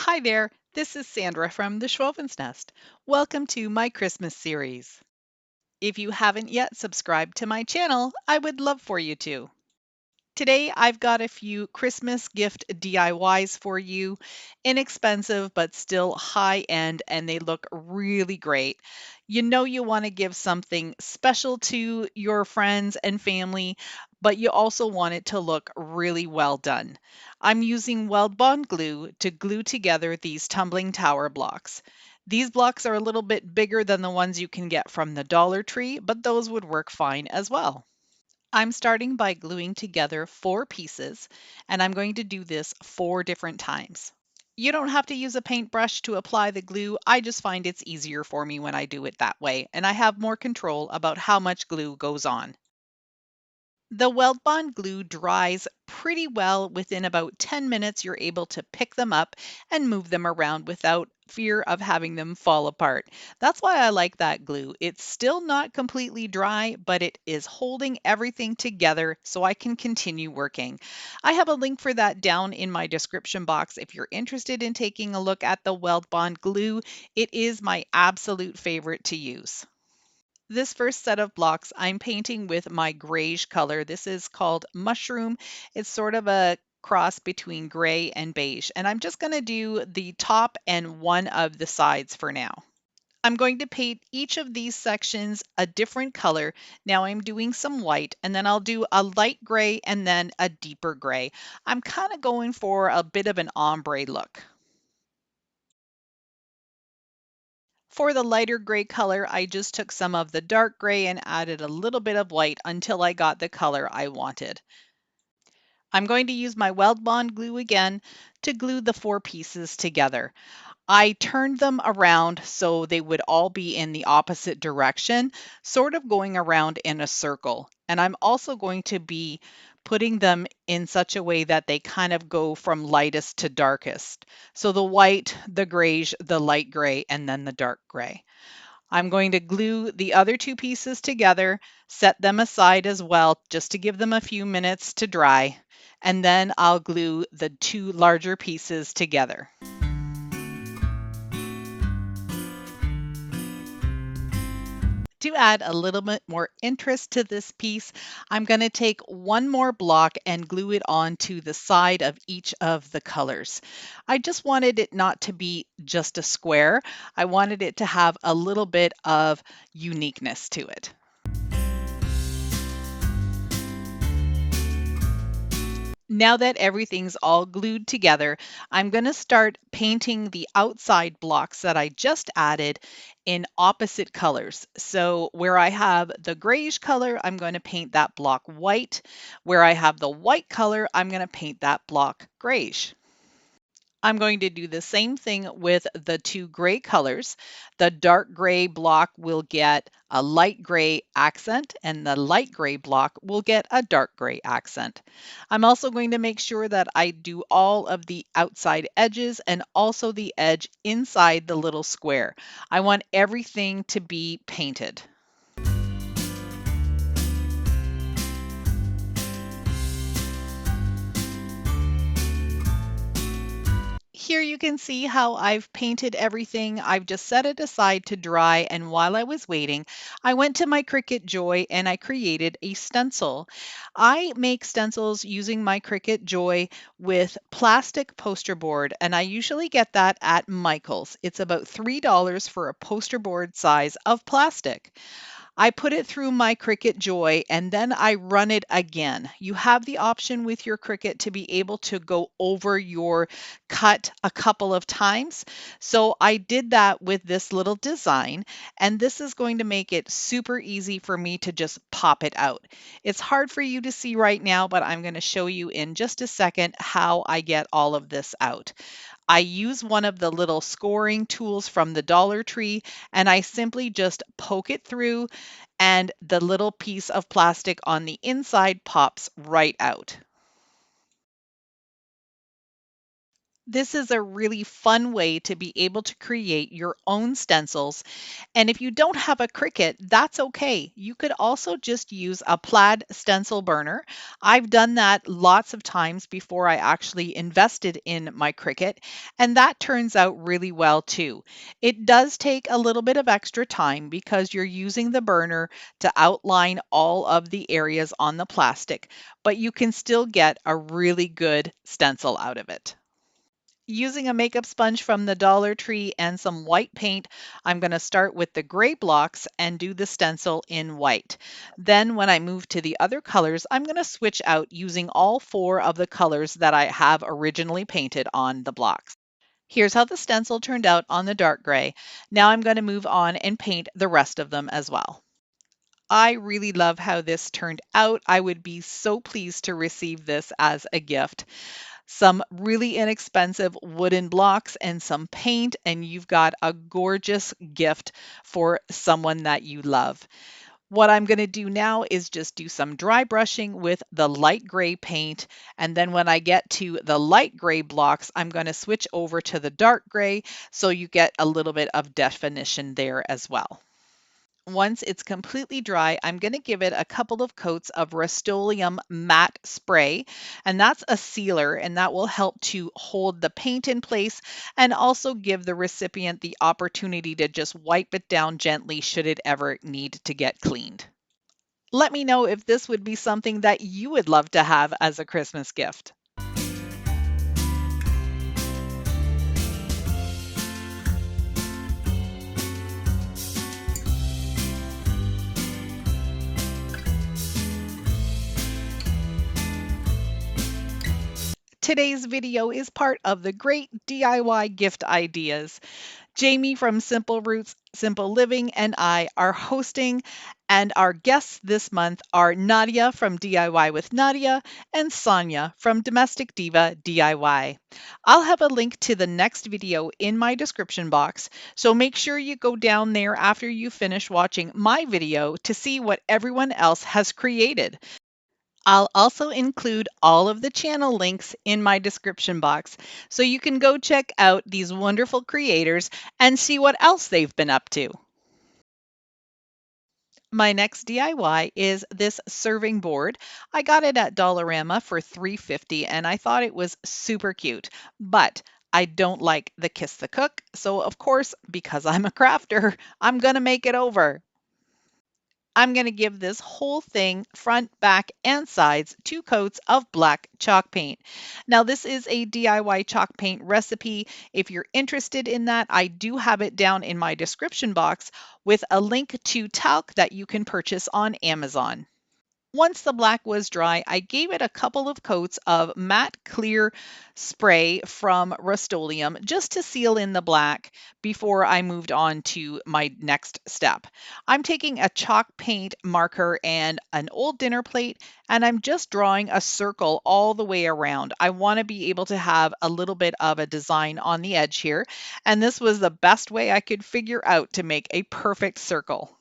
Hi there, this is Sandra from the Schwoven's Nest. Welcome to my Christmas series. If you haven't yet subscribed to my channel, I would love for you to. Today, I've got a few Christmas gift DIYs for you. Inexpensive, but still high end, and they look really great. You know, you want to give something special to your friends and family, but you also want it to look really well done. I'm using Weldbond Glue to glue together these tumbling tower blocks. These blocks are a little bit bigger than the ones you can get from the Dollar Tree, but those would work fine as well. I'm starting by gluing together 4 pieces, and I'm going to do this 4 different times. You don't have to use a paintbrush to apply the glue. I just find it's easier for me when I do it that way, and I have more control about how much glue goes on. The Weldbond glue dries pretty well. Within about 10 minutes, you're able to pick them up and move them around without fear of having them fall apart. That's why I like that glue. It's still not completely dry, but it is holding everything together so I can continue working. I have a link for that down in my description box if you're interested in taking a look at the Weldbond glue. It is my absolute favorite to use. This first set of blocks I'm painting with my grayish color. This is called Mushroom. It's sort of a cross between gray and beige. And I'm just going to do the top and one of the sides for now. I'm going to paint each of these sections a different color. Now I'm doing some white, and then I'll do a light gray and then a deeper gray. I'm kind of going for a bit of an ombre look. For the lighter gray color, I just took some of the dark gray and added a little bit of white until I got the color I wanted. I'm going to use my Weldbond glue again to glue the 4 pieces together. I turned them around so they would all be in the opposite direction, sort of going around in a circle. And I'm also going to be putting them in such a way that they kind of go from lightest to darkest. So the white, the grayish, the light gray, and then the dark gray. I'm going to glue the other 2 pieces together, set them aside as well, just to give them a few minutes to dry, and then I'll glue the 2 larger pieces together. To add a little bit more interest to this piece, I'm going to take one more block and glue it onto the side of each of the colors. I just wanted it not to be just a square. I wanted it to have a little bit of uniqueness to it. Now that everything's all glued together, I'm going to start painting the outside blocks that I just added in opposite colors. So where I have the grayish color, I'm going to paint that block white. Where I have the white color, I'm going to paint that block grayish. I'm going to do the same thing with the 2 gray colors. The dark gray block will get a light gray accent, and the light gray block will get a dark gray accent. I'm also going to make sure that I do all of the outside edges and also the edge inside the little square. I want everything to be painted. Here you can see how I've painted everything. I've just set it aside to dry, and while I was waiting, I went to my Cricut Joy and I created a stencil. I make stencils using my Cricut Joy with plastic poster board, and I usually get that at Michael's. It's about $3 for a poster board size of plastic. I put it through my Cricut Joy and then I run it again. You have the option with your Cricut to be able to go over your cut a couple of times. So I did that with this little design, and this is going to make it super easy for me to just pop it out. It's hard for you to see right now, but I'm going to show you in just a second how I get all of this out. I use one of the little scoring tools from the Dollar Tree, and I simply just poke it through, and the little piece of plastic on the inside pops right out. This is a really fun way to be able to create your own stencils. And if you don't have a Cricut, that's okay. You could also just use a plaid stencil burner. I've done that lots of times before I actually invested in my Cricut, and that turns out really well too. It does take a little bit of extra time because you're using the burner to outline all of the areas on the plastic, but you can still get a really good stencil out of it. Using a makeup sponge from the Dollar Tree and some white paint, I'm going to start with the gray blocks and do the stencil in white. Then when I move to the other colors, I'm going to switch out using all four of the colors that I have originally painted on the blocks. Here's how the stencil turned out on the dark gray. Now I'm going to move on and paint the rest of them as well. I really love how this turned out. I would be so pleased to receive this as a gift. Some really inexpensive wooden blocks and some paint, and you've got a gorgeous gift for someone that you love. What I'm going to do now is just do some dry brushing with the light gray paint. And then when I get to the light gray blocks, I'm going to switch over to the dark gray so you get a little bit of definition there as well. Once it's completely dry, I'm going to give it a couple of coats of Rust-Oleum matte spray, and that's a sealer, and that will help to hold the paint in place and also give the recipient the opportunity to just wipe it down gently should it ever need to get cleaned. Let me know if this would be something that you would love to have as a Christmas gift. Today's video is part of the great DIY gift ideas. Jamie from SimpleRoots, Simpleliving, and I are hosting, and our guests this month are Nadia from DIY with Nadia and Sonia from Domestic Diva DIY. I'll have a link to the next video in my description box, so make sure you go down there after you finish watching my video to see what everyone else has created. I'll also include all of the channel links in my description box so you can go check out these wonderful creators and see what else they've been up to. My next DIY is this serving board. I got it at Dollarama for $3.50 and I thought it was super cute, but I don't like the Kiss the Cook. So of course, because I'm a crafter, I'm going to make it over. I'm going to give this whole thing, front, back, and sides, 2 coats of black chalk paint. Now, this is a DIY chalk paint recipe. If you're interested in that, I do have it down in my description box with a link to talc that you can purchase on Amazon. Once the black was dry, I gave it a couple of coats of matte clear spray from Rust-Oleum just to seal in the black before I moved on to my next step. I'm taking a chalk paint marker and an old dinner plate, and I'm just drawing a circle all the way around. I want to be able to have a little bit of a design on the edge here, and this was the best way I could figure out to make a perfect circle.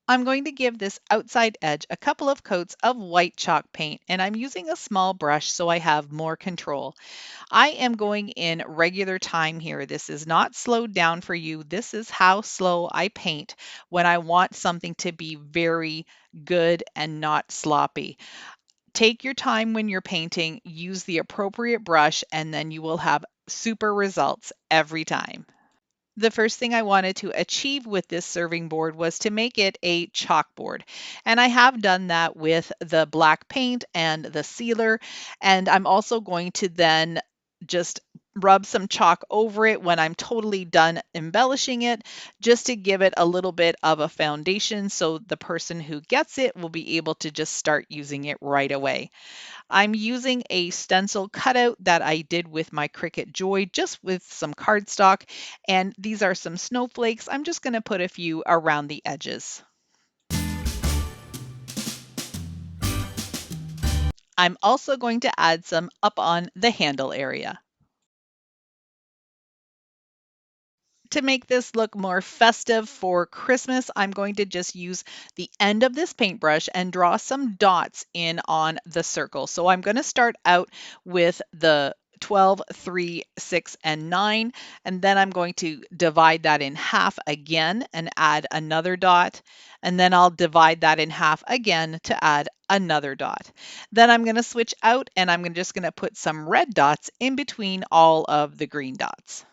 I'm going to give this outside edge a couple of coats of white chalk paint, and I'm using a small brush so I have more control. I am going in regular time here. This is not slowed down for you. This is how slow I paint when I want something to be very good and not sloppy. Take your time when you're painting, use the appropriate brush, and then you will have super results every time. The first thing I wanted to achieve with this serving board was to make it a chalkboard. And I have done that with the black paint and the sealer. And I'm also going to then just rub some chalk over it when I'm totally done embellishing it, just to give it a little bit of a foundation so the person who gets it will be able to just start using it right away. I'm using a stencil cutout that I did with my Cricut Joy, just with some cardstock, and these are some snowflakes. I'm just going to put a few around the edges. I'm also going to add some up on the handle area. To make this look more festive for Christmas, I'm going to just use the end of this paintbrush and draw some dots in on the circle. So I'm going to start out with the 12, 3, 6, and 9. And then I'm going to divide that in half again and add another dot. And then I'll divide that in half again to add another dot. Then I'm going to switch out and I'm just going to put some red dots in between all of the green dots.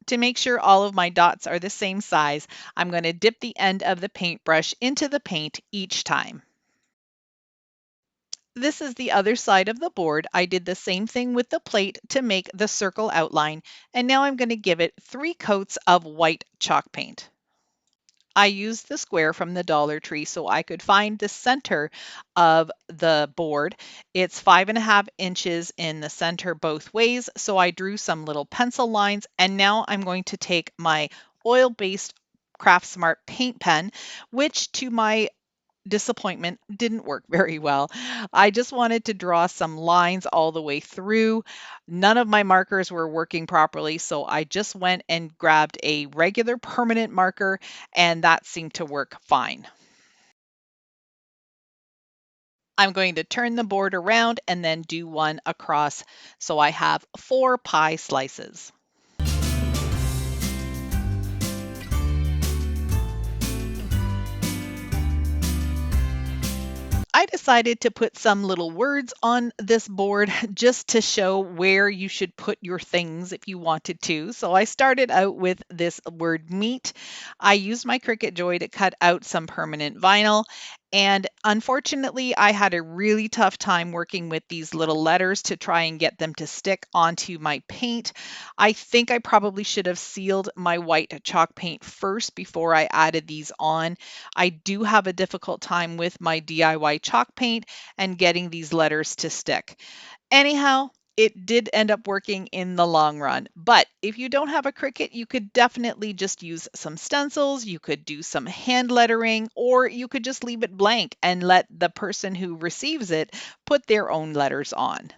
To make sure all of my dots are the same size, I'm going to dip the end of the paintbrush into the paint each time. This is the other side of the board. I did the same thing with the plate to make the circle outline, and now I'm going to give it 3 coats of white chalk paint. I used the square from the Dollar Tree so I could find the center of the board. It's 5.5 inches in the center both ways, so I drew some little pencil lines, and now I'm going to take my oil-based Craft Smart paint pen, which to my disappointment didn't work very well. I just wanted to draw some lines all the way through. None of my markers were working properly, so I just went and grabbed a regular permanent marker, and that seemed to work fine. I'm going to turn the board around and then do one across, so I have 4 pie slices. I decided to put some little words on this board just to show where you should put your things if you wanted to. So I started out with this word meat. I used my Cricut Joy to cut out some permanent vinyl. And unfortunately, I had a really tough time working with these little letters to try and get them to stick onto my paint. I think I probably should have sealed my white chalk paint first before I added these on. I do have a difficult time with my DIY chalk paint and getting these letters to stick. Anyhow, it did end up working in the long run. But if you don't have a Cricut, you could definitely just use some stencils, you could do some hand lettering, or you could just leave it blank and let the person who receives it put their own letters on.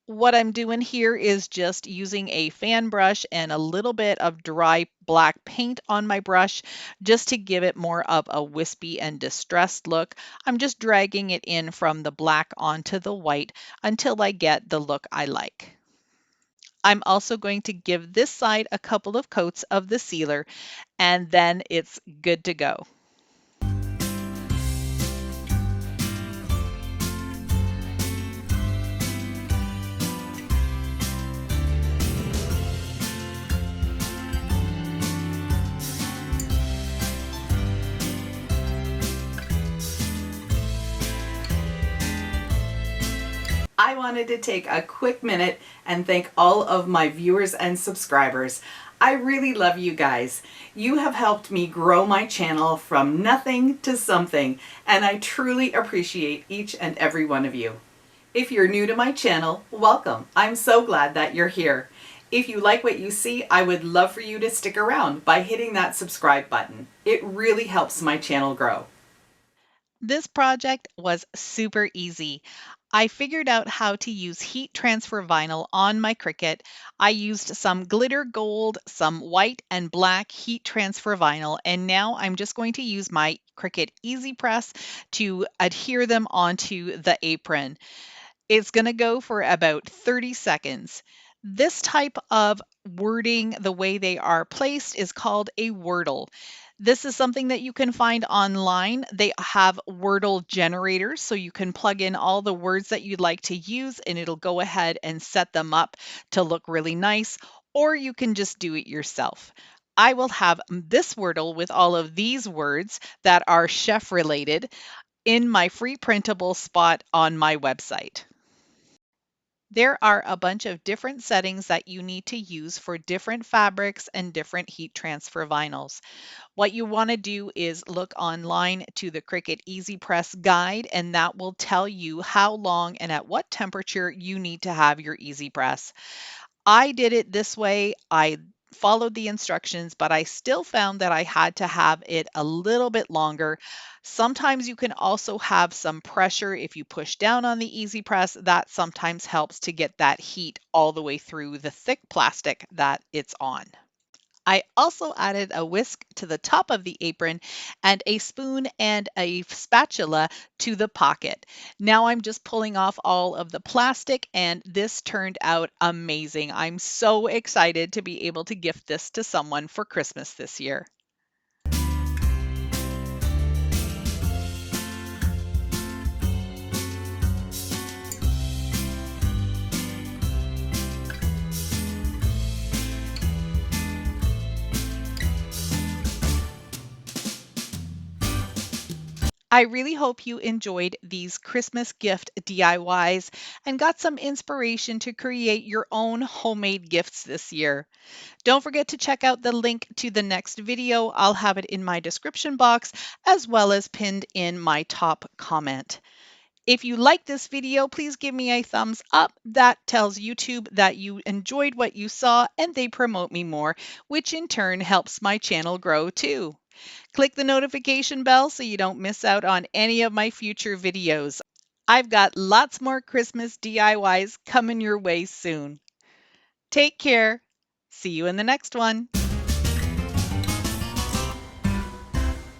What I'm doing here is just using a fan brush and a little bit of dry black paint on my brush just to give it more of a wispy and distressed look. I'm just dragging it in from the black onto the white until I get the look I like. I'm also going to give this side a couple of coats of the sealer, and then it's good to go. I wanted to take a quick minute and thank all of my viewers and subscribers. I really love you guys. You have helped me grow my channel from nothing to something, and I truly appreciate each and every one of you. If you're new to my channel, welcome. I'm so glad that you're here. If you like what you see, I would love for you to stick around by hitting that subscribe button. It really helps my channel grow. This project was super easy. I figured out how to use heat transfer vinyl on my Cricut. I used some glitter gold, some white and black heat transfer vinyl, and now I'm just going to use my Cricut Easy Press to adhere them onto the apron. It's going to go for about 30 seconds. This type of wording, the way they are placed, is called a wordle. This is something that you can find online. They have Wordle generators, so you can plug in all the words that you'd like to use and it'll go ahead and set them up to look really nice, or you can just do it yourself. I will have this Wordle with all of these words that are chef related in my free printable spot on my website. There are a bunch of different settings that you need to use for different fabrics and different heat transfer vinyls. What you want to do is look online to the Cricut Easy Press guide, and that will tell you how long and at what temperature you need to have your Easy Press. I did it this way. I followed the instructions, but I still found that I had to have it a little bit longer. Sometimes you can also have some pressure if you push down on the Easy Press. That sometimes helps to get that heat all the way through the thick plastic that it's on. I also added a whisk to the top of the apron and a spoon and a spatula to the pocket. Now I'm just pulling off all of the plastic, and this turned out amazing. I'm so excited to be able to gift this to someone for Christmas this year. I really hope you enjoyed these Christmas gift DIYs and got some inspiration to create your own homemade gifts this year. Don't forget to check out the link to the next video. I'll have it in my description box as well as pinned in my top comment. If you like this video, please give me a thumbs up. That tells YouTube that you enjoyed what you saw and they promote me more, which in turn helps my channel grow too. Click the notification bell so you don't miss out on any of my future videos. I've got lots more Christmas DIYs coming your way soon. Take care. See you in the next one.